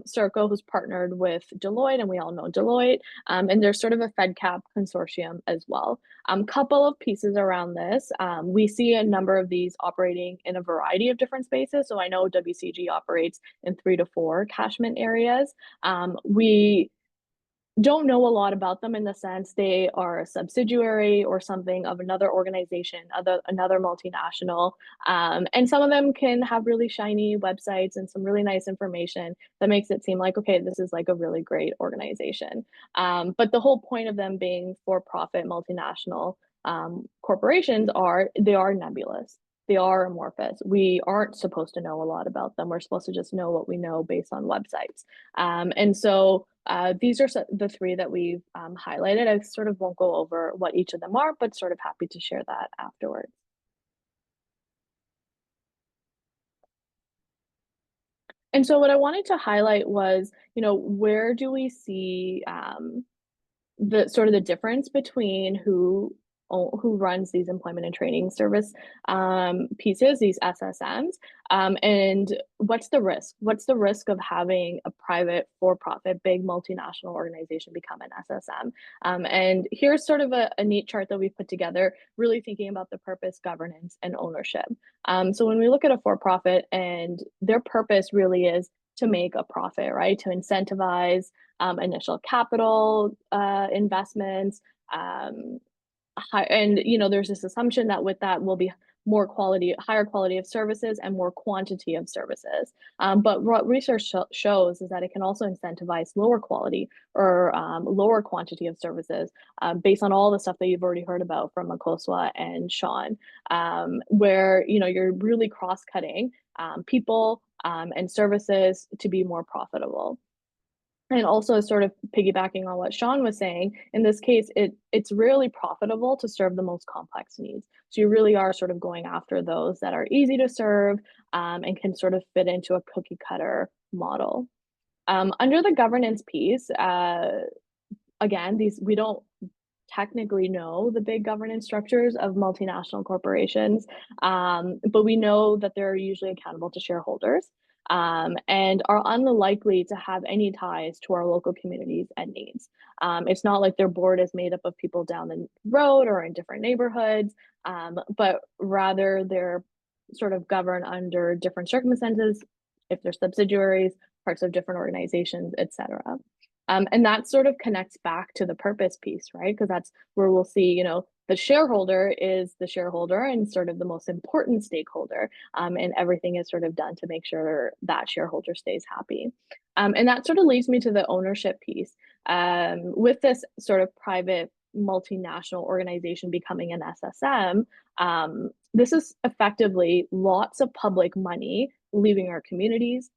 Circle, who's partnered with Deloitte, and we all know Deloitte, and there's sort of a FedCap consortium as well. Couple of pieces around this. We see a number of these operating in a variety of different spaces. So I know WCG operates in 3 to 4 catchment areas. We don't know a lot about them in the sense they are a subsidiary or something of another organization, another multinational. And some of them can have really shiny websites and some really nice information that makes it seem like, okay, this is like a really great organization. But the whole point of them being for-profit multinational corporations they are nebulous. They are amorphous. We aren't supposed to know a lot about them. We're supposed to just know what we know based on websites. And so these are the three that we've highlighted. I sort of won't go over what each of them are, but sort of happy to share that afterwards. And so what I wanted to highlight was, where do we see the sort of the difference between who runs these employment and training service pieces, these SSMs, and what's the risk? What's the risk of having a private for-profit big multinational organization become an SSM? And here's sort of a neat chart that we've put together, really thinking about the purpose, governance, and ownership. So when we look at a for-profit, and their purpose really is to make a profit, right? To incentivize initial capital investments, and there's this assumption that with that will be higher quality of services and more quantity of services. But what research shows is that it can also incentivize lower quality or lower quantity of services based on all the stuff that you've already heard about from Akosua and Sean, where you're really cross-cutting people and services to be more profitable. And also sort of piggybacking on what Sean was saying, in this case, it's really profitable to serve the most complex needs. So you really are sort of going after those that are easy to serve and can sort of fit into a cookie cutter model. Under the governance piece, again, we don't technically know the big governance structures of multinational corporations, but we know that they're usually accountable to shareholders. And are unlikely to have any ties to our local communities and needs. It's not like their board is made up of people down the road or in different neighborhoods, but rather they're sort of governed under different circumstances, if they're subsidiaries, parts of different organizations, etc. And that sort of connects back to the purpose piece, right? Because that's where we'll see, the shareholder is the shareholder and sort of the most important stakeholder, and everything is sort of done to make sure that shareholder stays happy. And that sort of leads me to the ownership piece. With this sort of private multinational organization becoming an SSM, this is effectively lots of public money leaving our communities,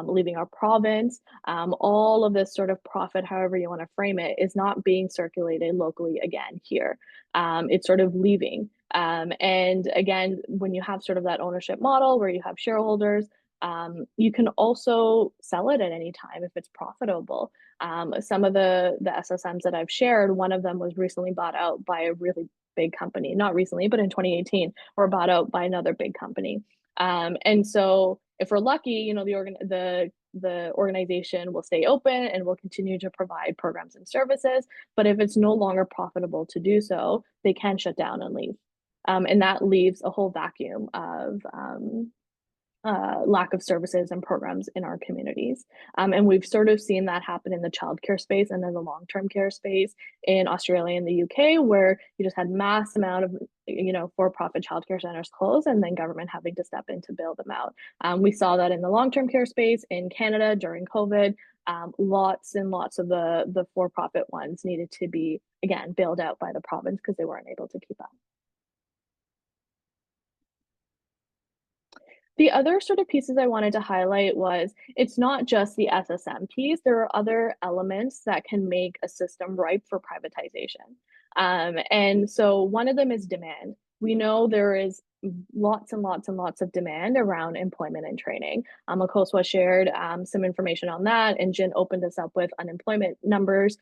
leaving our province. All of this sort of profit, however you want to frame it, is not being circulated locally again here. It's sort of leaving. And again, when you have sort of that ownership model where you have shareholders, You can also sell it at any time if it's profitable. Some of the SSMs that I've shared, one of them was recently bought out by a really big company, not recently, but in 2018, or bought out by another big company. And so if we're lucky, you know, the organization will stay open and will continue to provide programs and services. But if it's no longer profitable to do so, they can shut down and leave. And that leaves a whole vacuum of lack of services and programs in our communities. And we've sort of seen that happen in the childcare space and then the long-term care space in Australia and the UK, where you just had mass amount of, you know, for-profit childcare centers close and then government having to step in to bail them out. We saw that in the long-term care space in Canada during COVID. Lots and lots of the for-profit ones needed to be, again, bailed out by the province because they weren't able to keep up. The other sort of pieces I wanted to highlight was it's not just the SSM piece. There are other elements that can make a system ripe for privatization. And so one of them is demand. We know there is lots and lots and lots of demand around employment and training. Akoswa shared some information on that, and Jin opened us up with unemployment numbers.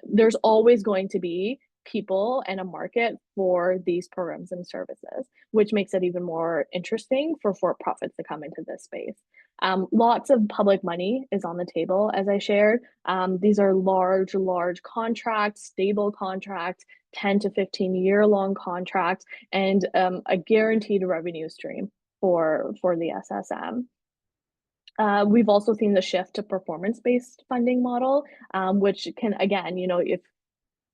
There's always going to be people and a market for these programs and services, which makes it even more interesting for for-profits to come into this space. Lots of public money is on the table, as I shared. These are large contracts, stable contracts, 10 to 15 year long contracts, and a guaranteed revenue stream for the SSM. We've also seen the shift to performance-based funding model, which can, again, you know, if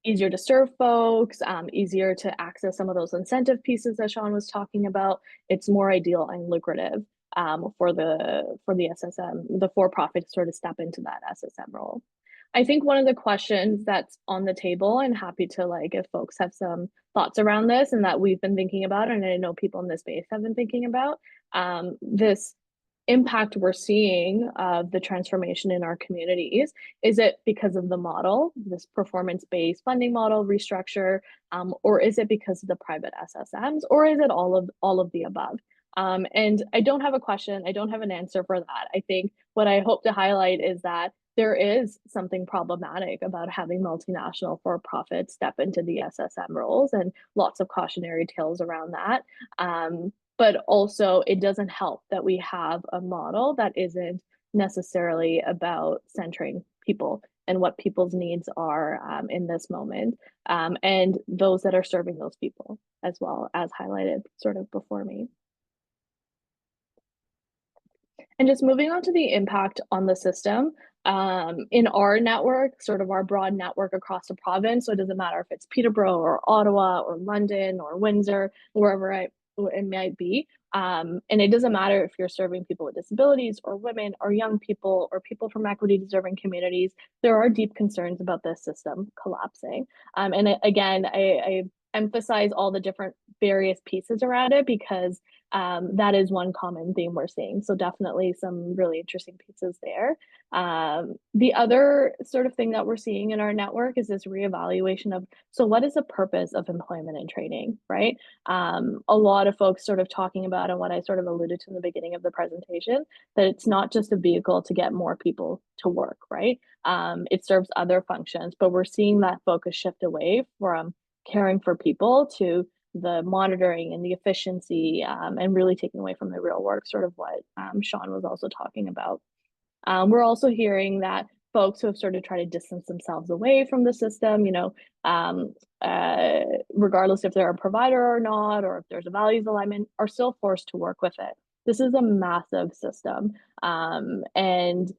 easier to serve folks, easier to access some of those incentive pieces that Sean was talking about. It's more ideal and lucrative for the SSM, the for-profit to sort of step into that SSM role. I think one of the questions that's on the table, and happy to, like, if folks have some thoughts around this and that we've been thinking about, and I know people in this space have been thinking about, this impact we're seeing of the transformation in our communities. Is it because of the model, this performance-based funding model restructure, or is it because of the private SSMs, or is it all of the above? And I don't have a question, I don't have an answer for that. I think what I hope to highlight is that there is something problematic about having multinational for-profit step into the SSM roles, and lots of cautionary tales around that. But also it doesn't help that we have a model that isn't necessarily about centering people and what people's needs are in this moment, and those that are serving those people, as well as highlighted sort of before me. And just moving on to the impact on the system, in our network, sort of our broad network across the province, so it doesn't matter if it's Peterborough or Ottawa or London or Windsor, wherever it might be. And it doesn't matter if you're serving people with disabilities or women or young people or people from equity deserving communities, there are deep concerns about this system collapsing. And again, I emphasize all the different various pieces around it because that is one common theme we're seeing. So definitely some really interesting pieces there. The other sort of thing that we're seeing in our network is this reevaluation of, so what is the purpose of employment and training, right? A lot of folks sort of talking about, and what I sort of alluded to in the beginning of the presentation, that it's not just a vehicle to get more people to work, right? It serves other functions, but we're seeing that focus shift away from caring for people to the monitoring and the efficiency, and really taking away from the real work, sort of what Sean was also talking about. We're also hearing that folks who have sort of tried to distance themselves away from the system, you know, regardless if they're a provider or not, or if there's a values alignment, are still forced to work with it. This is a massive system. And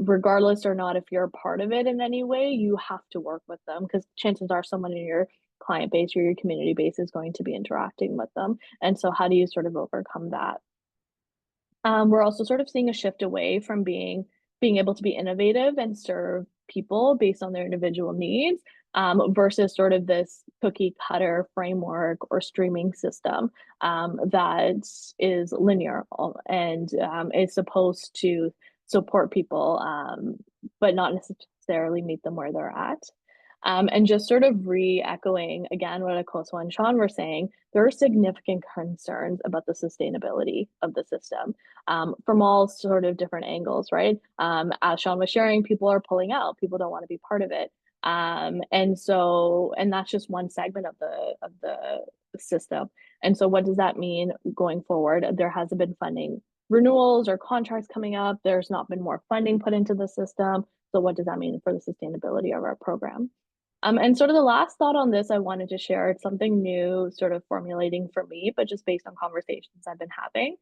regardless or not if you're a part of it in any way, you have to work with them, because chances are someone in your client base or your community base is going to be interacting with them. And so how do you sort of overcome that? We're also sort of seeing a shift away from being able to be innovative and serve people based on their individual needs, versus sort of this cookie cutter framework or streaming system that is linear and is supposed to support people, but not necessarily meet them where they're at. And just sort of re-echoing again what Akosua and Sean were saying, there are significant concerns about the sustainability of the system from all sort of different angles, right? As Sean was sharing, people are pulling out, people don't want to be part of it. And that's just one segment of the system. And so what does that mean going forward? There hasn't been funding renewals or contracts coming up. There's not been more funding put into the system. So what does that mean for the sustainability of our program? And sort of the last thought on this I wanted to share, it's something new sort of formulating for me, but just based on conversations I've been having,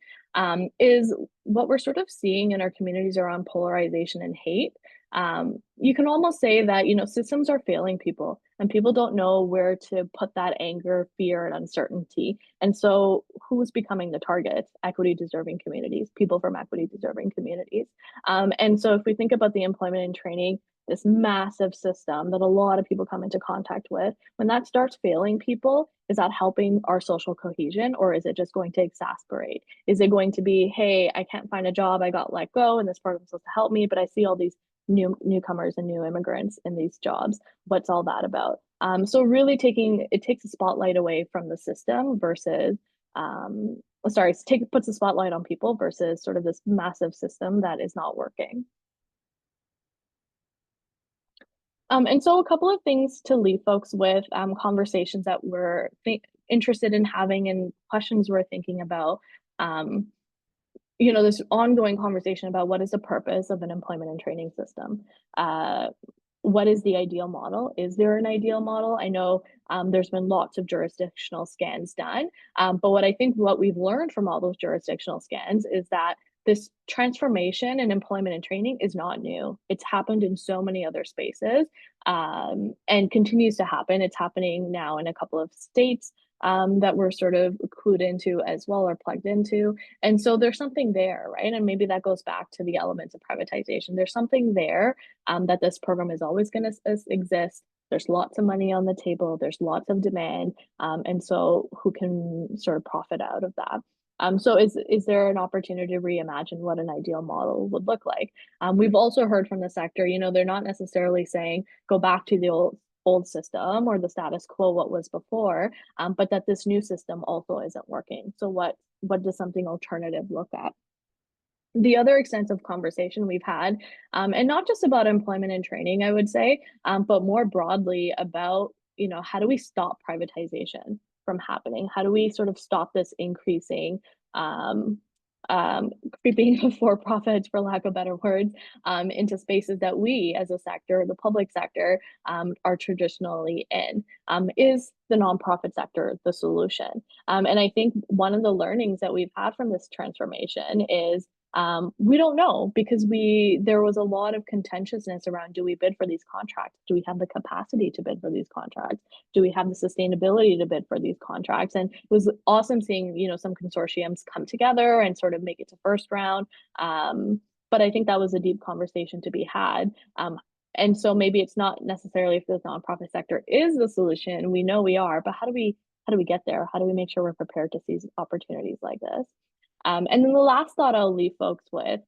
is what we're sort of seeing in our communities around polarization and hate. You can almost say that, you know, systems are failing people and people don't know where to put that anger, fear, and uncertainty. And so who's becoming the target? Equity deserving communities, people from equity deserving communities. And so if we think about the employment and training, this massive system that a lot of people come into contact with, when that starts failing people, is that helping our social cohesion, or is it just going to exasperate? Is it going to be, hey, I can't find a job, I got let go, and this program's supposed to help me, but I see all these newcomers and new immigrants in these jobs. What's all that about? So really takes a spotlight away from the system versus puts a spotlight on people versus sort of this massive system that is not working. And so a couple of things to leave folks with, conversations that we're interested in having and questions we're thinking about. You know, this ongoing conversation about what is the purpose of an employment and training system? What is the ideal model? Is there an ideal model? I know there's been lots of jurisdictional scans done, but what we've learned from all those jurisdictional scans is that this transformation in employment and training is not new. It's happened in so many other spaces and continues to happen. It's happening now in a couple of states that we're sort of clued into as well or plugged into. And so there's something there, right? And maybe that goes back to the elements of privatization. There's something there that this program is always going to exist. There's lots of money on the table. There's lots of demand. And so who can sort of profit out of that? So is there an opportunity to reimagine what an ideal model would look like? We've also heard from the sector, you know, they're not necessarily saying go back to the old system or the status quo, what was before, but that this new system also isn't working. So what does something alternative look at? The other extensive conversation we've had, and not just about employment and training, I would say, but more broadly about, you know, how do we stop privatization from happening? How do we sort of stop this increasing creeping of for-profits, for lack of better words, into spaces that we as a sector, the public sector, are traditionally in? Is the nonprofit sector the solution? And I think one of the learnings that we've had from this transformation is we don't know, because there was a lot of contentiousness around, do we bid for these contracts? Do we have the capacity to bid for these contracts? Do we have the sustainability to bid for these contracts? And it was awesome seeing, you know, some consortiums come together and sort of make it to first round. But I think that was a deep conversation to be had. And so maybe it's not necessarily if the nonprofit sector is the solution, we know we are, but how do we get there? How do we make sure we're prepared to seize opportunities like this? And then the last thought I'll leave folks with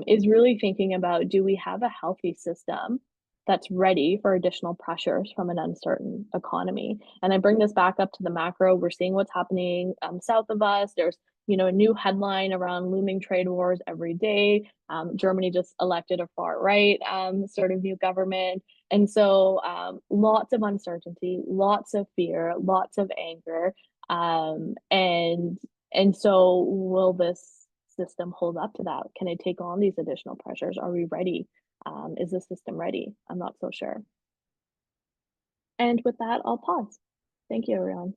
is really thinking about, do we have a healthy system that's ready for additional pressures from an uncertain economy? And I bring this back up to the macro. We're seeing what's happening south of us. There's, you know, a new headline around looming trade wars every day. Germany just elected a far right sort of new government. And so lots of uncertainty, lots of fear, lots of anger. And so will this system hold up to that? Can it take on these additional pressures? Are we ready? Is the system ready? I'm not so sure. And with that, I'll pause. Thank you, everyone.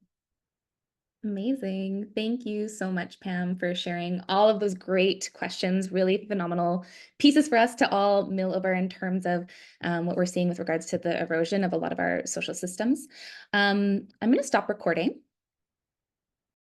Amazing. Thank you so much, Pam, for sharing all of those great questions. Really phenomenal pieces for us to all mill over in terms of what we're seeing with regards to the erosion of a lot of our social systems. I'm going to stop recording.